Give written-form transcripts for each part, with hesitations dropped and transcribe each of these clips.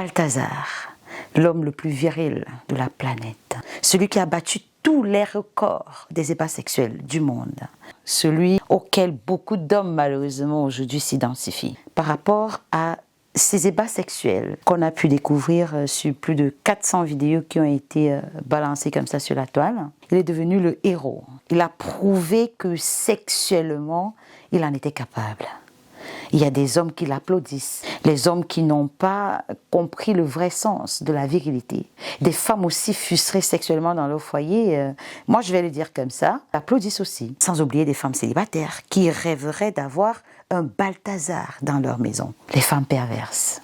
Balthazar, l'homme le plus viril de la planète, celui qui a battu tous les records des ébats sexuels du monde, celui auquel beaucoup d'hommes malheureusement aujourd'hui s'identifient. Par rapport à ces ébats sexuels qu'on a pu découvrir sur plus de 400 vidéos qui ont été balancées comme ça sur la toile, il est devenu le héros. Il a prouvé que sexuellement, il en était capable. Il y a des hommes qui l'applaudissent, les hommes qui n'ont pas compris le vrai sens de la virilité. Des femmes aussi frustrées sexuellement dans leur foyer, moi je vais le dire comme ça, applaudissent aussi. Sans oublier des femmes célibataires qui rêveraient d'avoir un Balthazar dans leur maison. Les femmes perverses.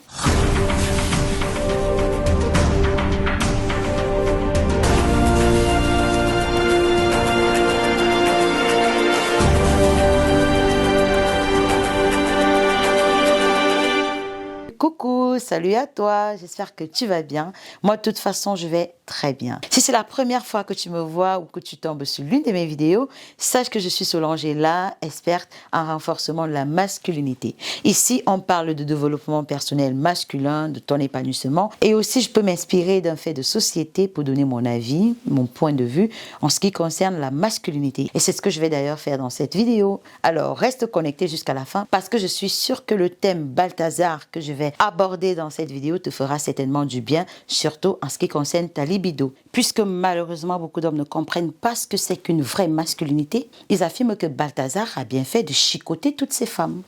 Coucou, salut à toi, j'espère que tu vas bien. Moi, de toute façon, je vais très bien. Si c'est la première fois que tu me vois ou que tu tombes sur l'une de mes vidéos, sache que je suis Solange là, experte en renforcement de la masculinité. Ici, on parle de développement personnel masculin, de ton épanouissement et aussi je peux m'inspirer d'un fait de société pour donner mon avis, mon point de vue en ce qui concerne la masculinité. Et c'est ce que je vais d'ailleurs faire dans cette vidéo. Alors, reste connecté jusqu'à la fin parce que je suis sûre que le thème Balthazar que je vais aborder dans cette vidéo te fera certainement du bien, surtout en ce qui concerne ta libido. Puisque malheureusement beaucoup d'hommes ne comprennent pas ce que c'est qu'une vraie masculinité, ils affirment que Balthazar a bien fait de chicoter toutes ces femmes.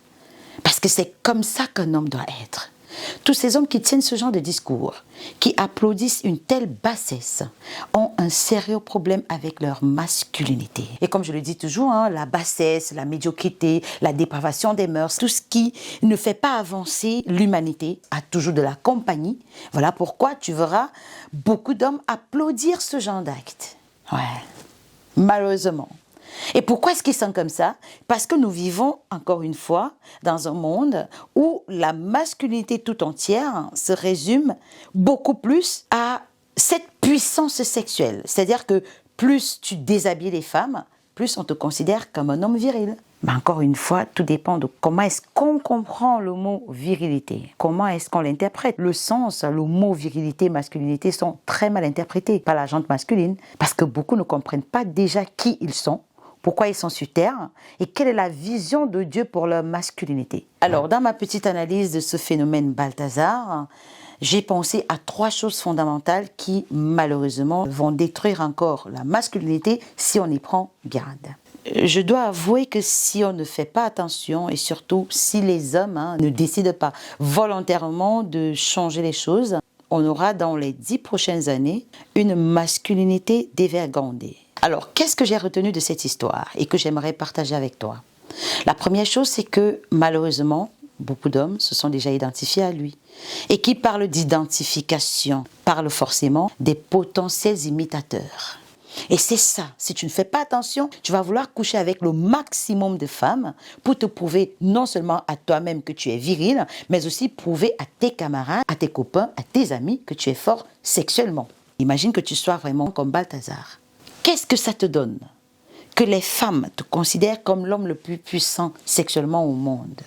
Parce que c'est comme ça qu'un homme doit être. Tous ces hommes qui tiennent ce genre de discours, qui applaudissent une telle bassesse, ont un sérieux problème avec leur masculinité. Et comme je le dis toujours, la bassesse, la médiocrité, la dépravation des mœurs, tout ce qui ne fait pas avancer l'humanité a toujours de la compagnie. Voilà pourquoi tu verras beaucoup d'hommes applaudir ce genre d'acte. Ouais, malheureusement. Et pourquoi est-ce qu'ils sont comme ça? Parce que nous vivons, encore une fois, dans un monde où la masculinité tout entière se résume beaucoup plus à cette puissance sexuelle. C'est-à-dire que plus tu déshabilles les femmes, plus on te considère comme un homme viril. Mais encore une fois, tout dépend de comment est-ce qu'on comprend le mot virilité. Comment est-ce qu'on l'interprète. Le sens, le mot virilité, masculinité sont très mal interprétés par la gente masculine parce que beaucoup ne comprennent pas déjà qui ils sont, pourquoi ils sont sur Terre et quelle est la vision de Dieu pour leur masculinité. Alors, dans ma petite analyse de ce phénomène Balthazar, j'ai pensé à 3 choses fondamentales qui, malheureusement, vont détruire encore la masculinité si on y prend garde. Je dois avouer que si on ne fait pas attention et surtout si les hommes ne décident pas volontairement de changer les choses, on aura dans les 10 prochaines années une masculinité dévergondée. Alors, qu'est-ce que j'ai retenu de cette histoire et que j'aimerais partager avec toi? La première chose, c'est que malheureusement, beaucoup d'hommes se sont déjà identifiés à lui. Et qui parle d'identification, parle forcément des potentiels imitateurs. Et c'est ça, si tu ne fais pas attention, tu vas vouloir coucher avec le maximum de femmes pour te prouver non seulement à toi-même que tu es viril, mais aussi prouver à tes camarades, à tes copains, à tes amis que tu es fort sexuellement. Imagine que tu sois vraiment comme Balthazar. Qu'est-ce que ça te donne? Que les femmes te considèrent comme l'homme le plus puissant sexuellement au monde.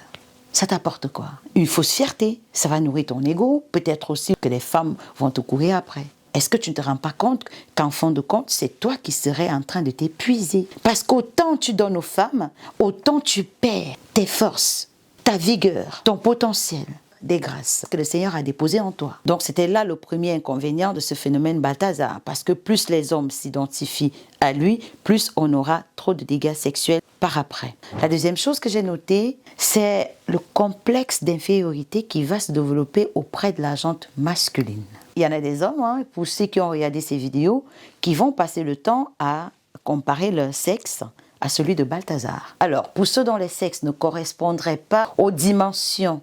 Ça t'apporte quoi? Une fausse fierté, ça va nourrir ton ego, peut-être aussi que les femmes vont te courir après. Est-ce que tu ne te rends pas compte qu'en fin de compte, c'est toi qui serais en train de t'épuiser? Parce qu'autant tu donnes aux femmes, autant tu perds tes forces, ta vigueur, ton potentiel, des grâces que le Seigneur a déposées en toi. Donc c'était là le premier inconvénient de ce phénomène Balthazar, parce que plus les hommes s'identifient à lui, plus on aura trop de dégâts sexuels par après. La deuxième chose que j'ai notée, c'est le complexe d'infériorité qui va se développer auprès de la gente masculine. Il y en a des hommes, pour ceux qui ont regardé ces vidéos, qui vont passer le temps à comparer leur sexe à celui de Balthazar. Alors, pour ceux dont les sexes ne correspondraient pas aux dimensions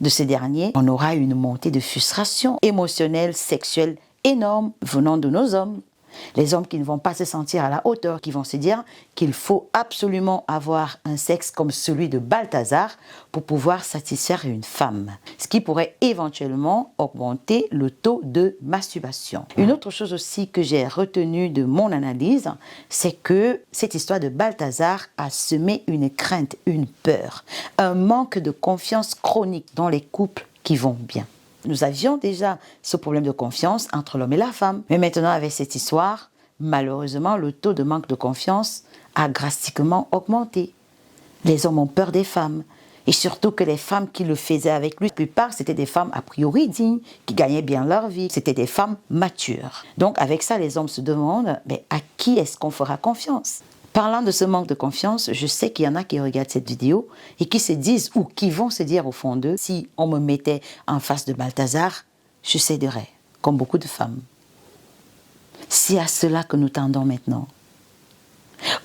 de ces derniers, on aura une montée de frustration émotionnelle, sexuelle énorme venant de nos hommes. Les hommes qui ne vont pas se sentir à la hauteur, qui vont se dire qu'il faut absolument avoir un sexe comme celui de Balthazar pour pouvoir satisfaire une femme. Ce qui pourrait éventuellement augmenter le taux de masturbation. Une autre chose aussi que j'ai retenue de mon analyse, c'est que cette histoire de Balthazar a semé une crainte, une peur, un manque de confiance chronique dans les couples qui vont bien. nous avions déjà ce problème de confiance entre l'homme et la femme. Mais maintenant, avec cette histoire, malheureusement, le taux de manque de confiance a drastiquement augmenté. Les hommes ont peur des femmes. Et surtout que les femmes qui le faisaient avec lui, la plupart, c'était des femmes a priori dignes, qui gagnaient bien leur vie. C'était des femmes matures. Donc avec ça, les hommes se demandent, à qui est-ce qu'on fera confiance? Parlant de ce manque de confiance, je sais qu'il y en a qui regardent cette vidéo et qui se disent, ou qui vont se dire au fond d'eux, si on me mettait en face de Balthazar, je céderais, comme beaucoup de femmes. C'est à cela que nous tendons maintenant.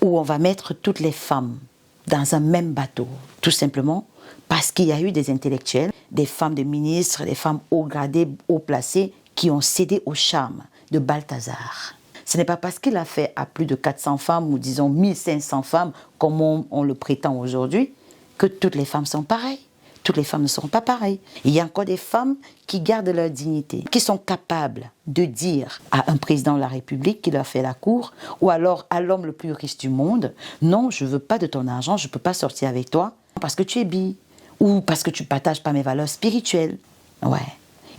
Où on va mettre toutes les femmes dans un même bateau, tout simplement parce qu'il y a eu des intellectuels, des femmes de ministres, des femmes haut gradées, haut placées, qui ont cédé au charme de Balthazar. Ce n'est pas parce qu'il a fait à plus de 400 femmes, ou disons 1500 femmes, comme on le prétend aujourd'hui, que toutes les femmes sont pareilles. Toutes les femmes ne seront pas pareilles. Il y a encore des femmes qui gardent leur dignité, qui sont capables de dire à un président de la République qui leur fait la cour, ou alors à l'homme le plus riche du monde, non, je ne veux pas de ton argent, je ne peux pas sortir avec toi parce que tu es bi, ou parce que tu ne partages pas mes valeurs spirituelles. Ouais.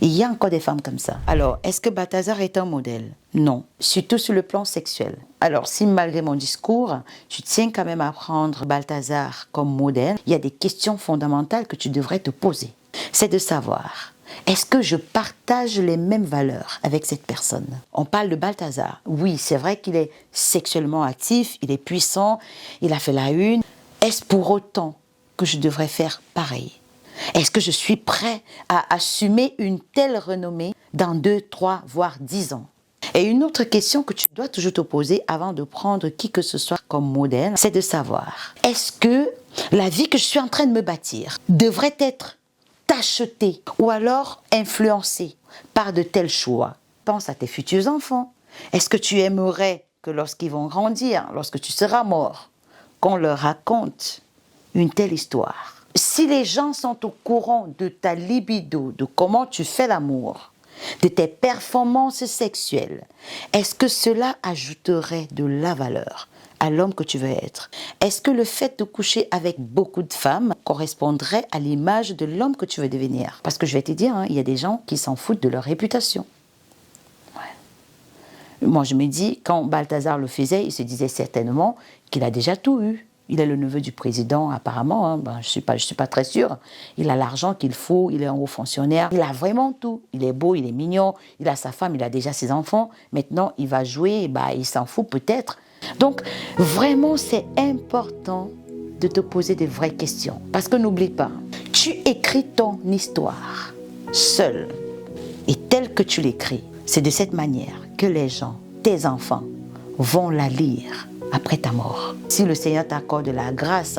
Il y a encore des femmes comme ça. Alors, est-ce que Balthazar est un modèle? Non, surtout sur le plan sexuel. Alors, si malgré mon discours, tu tiens quand même à prendre Balthazar comme modèle, il y a des questions fondamentales que tu devrais te poser. C'est de savoir, est-ce que je partage les mêmes valeurs avec cette personne? On parle de Balthazar. Oui, c'est vrai qu'il est sexuellement actif, il est puissant, il a fait la une. Est-ce pour autant que je devrais faire pareil? Est-ce que je suis prêt à assumer une telle renommée dans 2, 3, voire 10 ans? Et une autre question que tu dois toujours te poser avant de prendre qui que ce soit comme modèle, c'est de savoir, est-ce que la vie que je suis en train de me bâtir devrait être tachetée ou alors influencée par de tels choix? Pense à tes futurs enfants. Est-ce que tu aimerais que lorsqu'ils vont grandir, lorsque tu seras mort, qu'on leur raconte une telle histoire? Si les gens sont au courant de ta libido, de comment tu fais l'amour, de tes performances sexuelles, est-ce que cela ajouterait de la valeur à l'homme que tu veux être? Est-ce que le fait de coucher avec beaucoup de femmes correspondrait à l'image de l'homme que tu veux devenir? Parce que je vais te dire, il y a des gens qui s'en foutent de leur réputation. Ouais. Moi, je me dis, quand Balthazar le faisait, il se disait certainement qu'il a déjà tout eu. Il est le neveu du président, apparemment. Je suis pas très sûre. Il a l'argent qu'il faut, il est un haut fonctionnaire. Il a vraiment tout. Il est beau, il est mignon, il a sa femme, il a déjà ses enfants. Maintenant, il va jouer, il s'en fout peut-être. Donc, vraiment, c'est important de te poser des vraies questions. Parce que n'oublie pas, tu écris ton histoire seul. Et telle que tu l'écris, c'est de cette manière que les gens, tes enfants, vont la lire après ta mort. Si le Seigneur t'accorde la grâce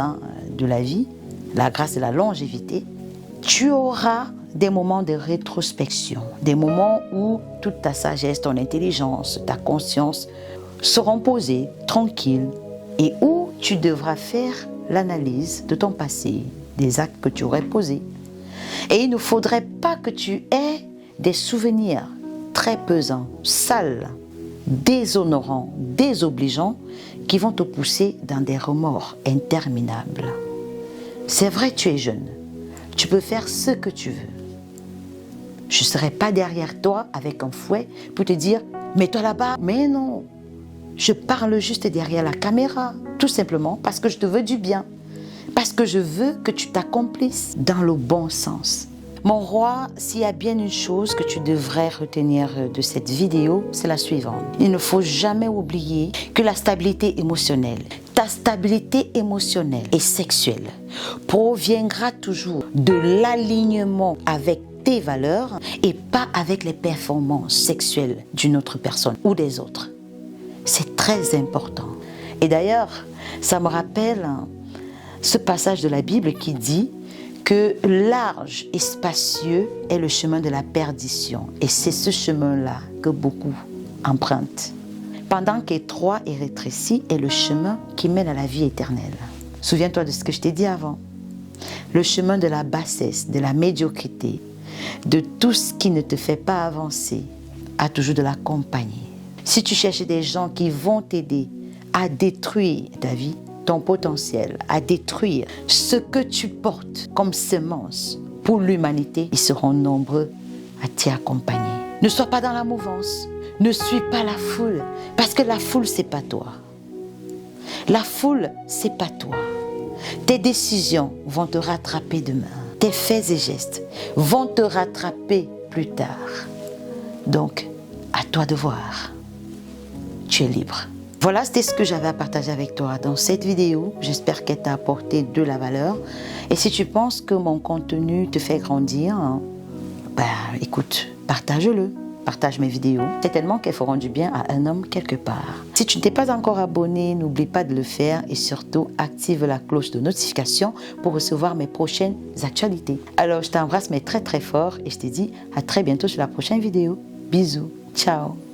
de la vie, la grâce de la longévité, tu auras des moments de rétrospection, des moments où toute ta sagesse, ton intelligence, ta conscience seront posées, tranquilles, et où tu devras faire l'analyse de ton passé, des actes que tu aurais posés. Et il ne faudrait pas que tu aies des souvenirs très pesants, sales, déshonorants, désobligeants, qui vont te pousser dans des remords interminables. C'est vrai, tu es jeune. Tu peux faire ce que tu veux. Je ne serai pas derrière toi avec un fouet pour te dire « mets-toi là-bas ». Mais non, je parle juste derrière la caméra, tout simplement parce que je te veux du bien. Parce que je veux que tu t'accomplisses dans le bon sens. Mon roi, s'il y a bien une chose que tu devrais retenir de cette vidéo, c'est la suivante. Il ne faut jamais oublier que la stabilité émotionnelle, ta stabilité émotionnelle et sexuelle proviendra toujours de l'alignement avec tes valeurs et pas avec les performances sexuelles d'une autre personne ou des autres. C'est très important. Et d'ailleurs, ça me rappelle ce passage de la Bible qui dit que large et spacieux est le chemin de la perdition. Et c'est ce chemin-là que beaucoup empruntent. Pendant qu'étroit et rétréci est le chemin qui mène à la vie éternelle. Souviens-toi de ce que je t'ai dit avant. Le chemin de la bassesse, de la médiocrité, de tout ce qui ne te fait pas avancer, a toujours de la compagnie. Si tu cherches des gens qui vont t'aider à détruire ta vie, ton potentiel, à détruire ce que tu portes comme semence pour l'humanité, ils seront nombreux à t'y accompagner. Ne sois pas dans la mouvance. Ne suis pas la foule. Parce que la foule, c'est pas toi. La foule, c'est pas toi. Tes décisions vont te rattraper demain. Tes faits et gestes vont te rattraper plus tard. Donc, à toi de voir. Tu es libre. Voilà, c'était ce que j'avais à partager avec toi dans cette vidéo. J'espère qu'elle t'a apporté de la valeur. Et si tu penses que mon contenu te fait grandir, écoute, partage-le. Partage mes vidéos. Certainement qu'elles feront du bien à un homme quelque part. Si tu ne t'es pas encore abonné, n'oublie pas de le faire et surtout active la cloche de notification pour recevoir mes prochaines actualités. Alors je t'embrasse mais très très fort et je te dis à très bientôt sur la prochaine vidéo. Bisous, ciao.